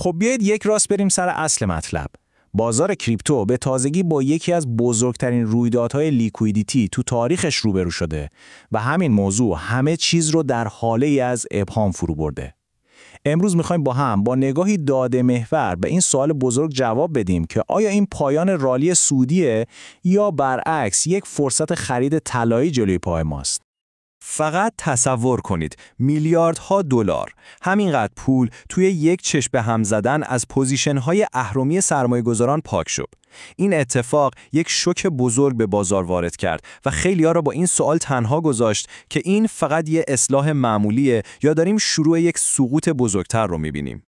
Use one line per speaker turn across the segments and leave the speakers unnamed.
خب بیایید یک راست بریم سر اصل مطلب. بازار کریپتو به تازگی با یکی از بزرگترین رویدادهای لیکویدیتی تو تاریخش روبرو شده و همین موضوع همه چیز رو در حاله ای از ابهام فرو برده. امروز میخوایم با هم با نگاهی داده محور به این سوال بزرگ جواب بدیم که آیا این پایان رالی سودیه یا برعکس یک فرصت خرید طلایی جلوی پای ماست؟
فقط تصور کنید میلیاردها دلار، همینقدر پول توی یک چشم به هم زدن از پوزیشن‌های اهرمی سرمایه‌گذاران پاک شد. این اتفاق یک شوک بزرگ به بازار وارد کرد و خیلی‌ها را با این سوال تنها گذاشت که این فقط یه اصلاح معمولیه یا داریم شروع یک سقوط بزرگتر رو می‌بینیم.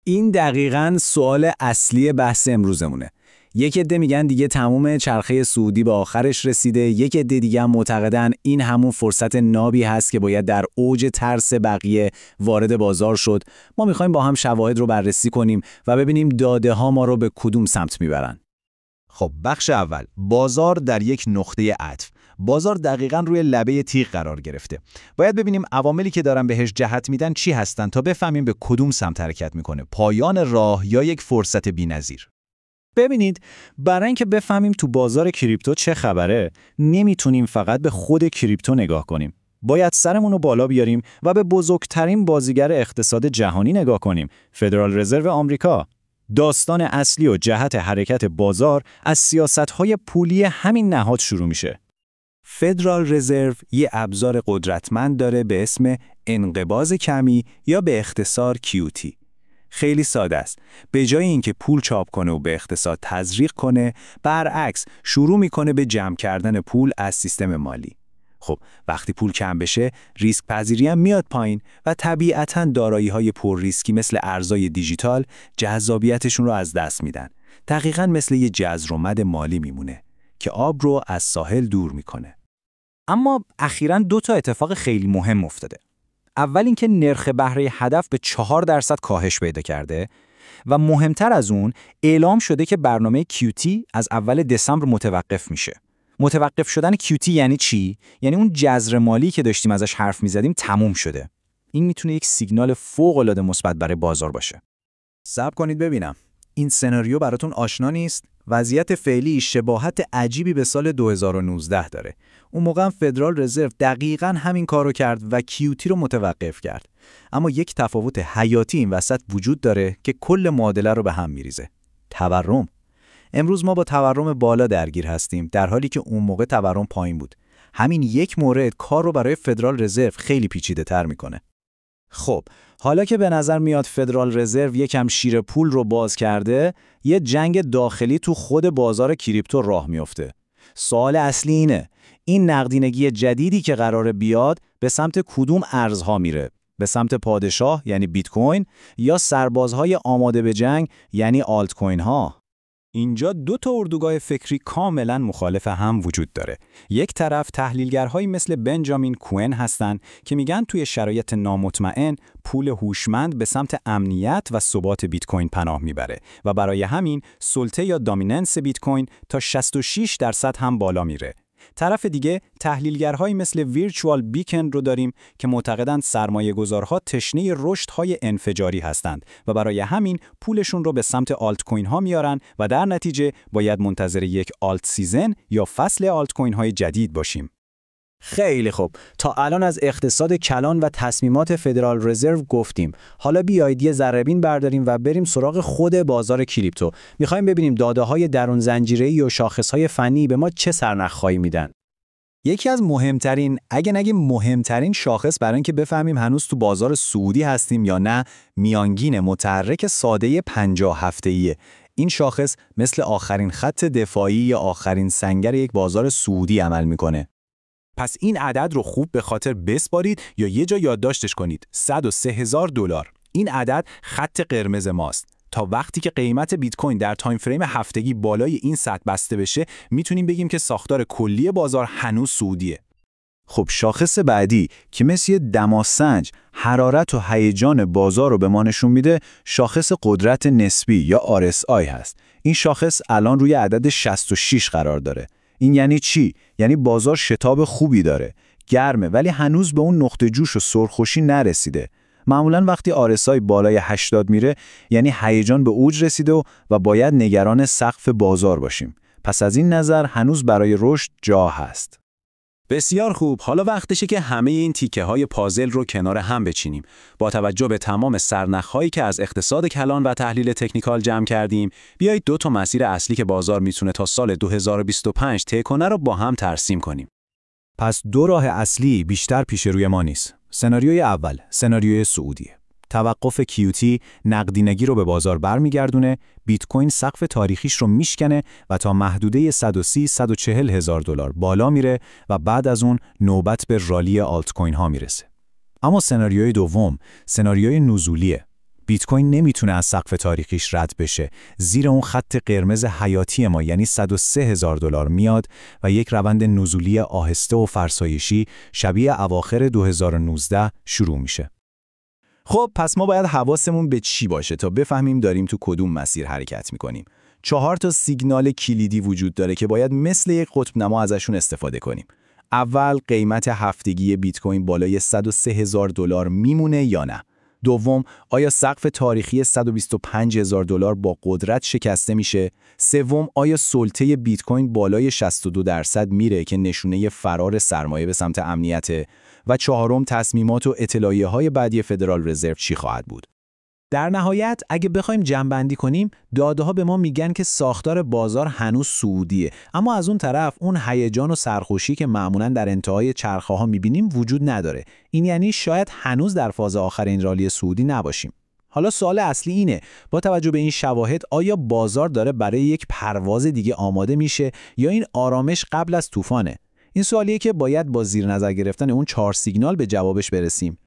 این دقیقاً سوال اصلی بحث امروزمونه. یک عده میگن دیگه تموم چرخه سعودی به آخرش رسیده، یک عده دیگه هم معتقدن این همون فرصت نابی هست که باید در اوج ترس بقیه وارد بازار شد. ما میخوایم با هم شواهد رو بررسی کنیم و ببینیم داده ها ما رو به کدوم سمت میبرن.
خب بخش اول، بازار در یک نقطه عطف. بازار دقیقاً روی لبه تیغ قرار گرفته. باید ببینیم عواملی که دارن بهش جهت میدن چی هستن تا بفهمیم به کدوم سمت حرکت میکنه، پایان راه یا یک فرصت بی‌نظیر.
ببینید، برای اینکه بفهمیم تو بازار کریپتو چه خبره، نمیتونیم فقط به خود کریپتو نگاه کنیم. باید سرمون رو بالا بیاریم و به بزرگترین بازیگر اقتصاد جهانی نگاه کنیم، فدرال رزرو آمریکا. داستان اصلی و جهت حرکت بازار از سیاست‌های پولی همین نهاد شروع میشه. فدرال رزرو یه ابزار قدرتمند داره به اسم انقباض کمی یا به اختصار QT. خیلی ساده است. به جای اینکه پول چاپ کنه و به اقتصاد تزریق کنه، برعکس شروع میکنه به جمع کردن پول از سیستم مالی. خب وقتی پول کم بشه، ریسک پذیری هم میاد پایین و طبیعتاً دارایی‌های پر ریسکی مثل ارزهای دیجیتال جذابیتشون رو از دست میدن. دقیقاً مثل یه جزر مالی میمونه که آب رو از ساحل دور میکنه.
اما اخیراً 2 اتفاق خیلی مهم افتاده. اول اینکه نرخ بهره هدف به 4% کاهش پیدا کرده و مهمتر از اون اعلام شده که برنامه QT از اول دسامبر متوقف میشه. متوقف شدن QT یعنی چی؟ یعنی اون جذر مالی که داشتیم ازش حرف میزدیم تموم شده. این میتونه یک سیگنال فوق‌العاده مثبت برای بازار باشه.
صبر کنید ببینم. این سناریو براتون آشنا نیست؟ وضعیت فعلی شباهت عجیبی به سال 2019 داره. اون موقع فدرال رزرو دقیقاً همین کارو کرد و QT رو متوقف کرد. اما یک تفاوت حیاتی این وسط وجود داره که کل معادله رو به هم میریزه. تورم. امروز ما با تورم بالا درگیر هستیم، در حالی که اون موقع تورم پایین بود. همین یک مورد کار رو برای فدرال رزرو خیلی پیچیده‌تر میکنه.
خب، حالا که به نظر میاد فدرال رزرو یکم شیر پول رو باز کرده، یه جنگ داخلی تو خود بازار کریپتو راه میفته. سوال اصلی اینه، این نقدینگی جدیدی که قراره بیاد به سمت کدوم ارزها میره؟ به سمت پادشاه یعنی بیت کوین یا سربازهای آماده به جنگ یعنی آلت کوین ها؟
اینجا 2 اردوگاه فکری کاملا مخالف هم وجود داره. یک طرف تحلیلگرهایی مثل بنجامین کوئن هستن که میگن توی شرایط نامطمئن پول هوشمند به سمت امنیت و ثبات بیت کوین پناه میبره و برای همین سلطه یا دامیننس بیت کوین تا 66% هم بالا میره. طرف دیگه تحلیلگرهایی مثل ویرچوال بیکن رو داریم که معتقدند سرمایه‌گذارها تشنه رشدهای انفجاری هستند و برای همین پولشون رو به سمت آلت کوین ها میارن و در نتیجه باید منتظر یک آلت سیزن یا فصل آلت کوین های جدید باشیم.
خیلی خوب، تا الان از اقتصاد کلان و تصمیمات فدرال رزرو گفتیم. حالا بیایید یه ذره‌بین برداریم و بریم سراغ خود بازار کریپتو. می‌خوایم ببینیم داده‌های درون زنجیره‌ای و شاخص‌های فنی به ما چه سرنخ‌هایی میدن.
یکی از مهمترین، اگه نگه مهمترین شاخص برای اینکه بفهمیم هنوز تو بازار سعودی هستیم یا نه، میانگین متحرک ساده 50 هفته‌ایه. این شاخص مثل آخرین خط دفاعی یا آخرین سنگر یک بازار سعودی عمل می‌کنه. پس این عدد رو خوب به خاطر بسپارید یا یه جا یادداشتش کنید. $103,000. این عدد خط قرمز ماست. تا وقتی که قیمت بیت کوین در تایم فریم هفتگی بالای این سطح بسته بشه، میتونیم بگیم که ساختار کلی بازار هنوز سعودیه.
خب شاخص بعدی که مثل دماسنج حرارت و هیجان بازار رو به ما نشون میده، شاخص قدرت نسبی یا RSI هست. این شاخص الان روی عدد 66 قرار داره. این یعنی چی؟ یعنی بازار شتاب خوبی داره. گرمه ولی هنوز به اون نقطه جوش و سرخوشی نرسیده.
معمولاً وقتی RSI بالای 80 میره یعنی هیجان به اوج رسیده و باید نگران سقف بازار باشیم. پس از این نظر هنوز برای رشد جا هست.
بسیار خوب، حالا وقتشه که همه این تیکه های پازل رو کنار هم بچینیم. با توجه به تمام سرنخ‌هایی که از اقتصاد کلان و تحلیل تکنیکال جمع کردیم، بیایید 2 تا مسیر اصلی که بازار میتونه تا سال 2025 طی کنه رو با هم ترسیم کنیم.
پس 2 راه اصلی بیشتر پیش روی ما نیست. سناریوی اول، سناریوی صعودیه. توقف QT نقدینگی رو به بازار برمیگردونه، بیت کوین سقف تاریخیش رو میشکنه و تا محدوده 130-140 هزار دلار بالا میره و بعد از اون نوبت به رالی آلت کوین ها میرسه. اما سناریوی دوم، سناریوی نزولیه. بیت کوین نمیتونه از سقف تاریخیش رد بشه، زیر اون خط قرمز حیاتی ما یعنی 103 هزار دلار میاد و یک روند نزولی آهسته و فرسایشی شبیه اواخر 2019 شروع میشه.
خب پس ما باید حواسمون به چی باشه تا بفهمیم داریم تو کدوم مسیر حرکت میکنیم. 4 تا سیگنال کلیدی وجود داره که باید مثل یک قطب نما ازشون استفاده کنیم. اول، قیمت هفتگی بیت کوین بالای 103 هزار دلار میمونه یا نه؟ دوم، آیا سقف تاریخی 125 هزار دلار با قدرت شکسته میشه؟ سوم، آیا سلطه بیت کوین بالای 62% میره که نشونه فرار سرمایه به سمت امنیته؟ و چهارم، تصمیمات و اطلاعیه‌های بعدی فدرال رزرو چی خواهد بود؟ در نهایت اگه بخوایم جمع‌بندی کنیم، داده‌ها به ما میگن که ساختار بازار هنوز صعودیه، اما از اون طرف اون هیجان و سرخوشی که معمولاً در انتهای چرخه‌ها می‌بینیم وجود نداره. این یعنی شاید هنوز در فاز آخر این رالی صعودی نباشیم. حالا سوال اصلی اینه، با توجه به این شواهد آیا بازار داره برای یک پرواز دیگه آماده میشه یا این آرامش قبل از طوفانه؟ این سوالیه که باید با زیر نظر گرفتن اون 4 سیگنال به جوابش برسیم.